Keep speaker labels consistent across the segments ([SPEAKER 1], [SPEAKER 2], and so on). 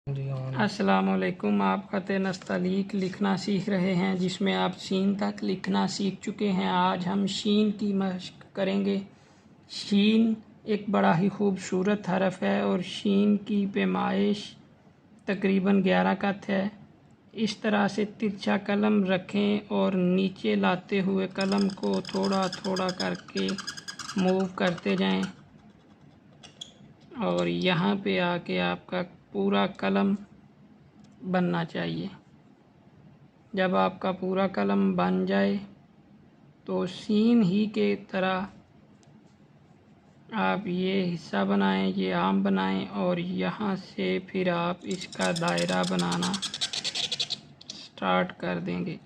[SPEAKER 1] अस्सलामुअलैकुम। आप ख़त नस्तलीक लिखना सीख रहे हैं, जिसमें आप शीन तक लिखना सीख चुके हैं। आज हम शीन की मशक करेंगे। शीन एक बड़ा ही खूबसूरत हरफ है और शीन की पैमाइश तकरीबन 11 कत है। इस तरह से तिरछा कलम रखें और नीचे लाते हुए कलम को थोड़ा थोड़ा करके मूव करते जाएं और यहाँ पे आके आपका पूरा कलम बनना चाहिए। जब आपका पूरा कलम बन जाए तो सीन ही के तरह आप ये हिस्सा बनाएं, ये आम बनाएं और यहाँ से फिर आप इसका दायरा बनाना स्टार्ट कर देंगे।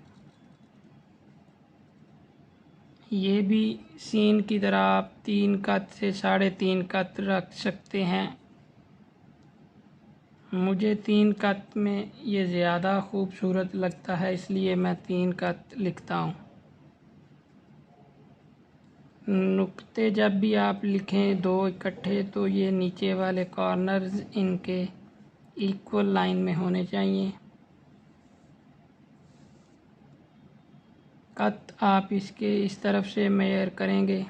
[SPEAKER 1] ये भी सीन की तरह आप 3 कत से 3.5 कत रख सकते हैं। मुझे 3 कत में ये ज़्यादा खूबसूरत लगता है, इसलिए मैं 3 कत लिखता हूँ। नुक्ते जब भी आप लिखें 2 इकट्ठे, तो ये नीचे वाले कॉर्नर्स इनके इक्वल लाइन में होने चाहिए। कत आप इसके इस तरफ से मेजर करेंगे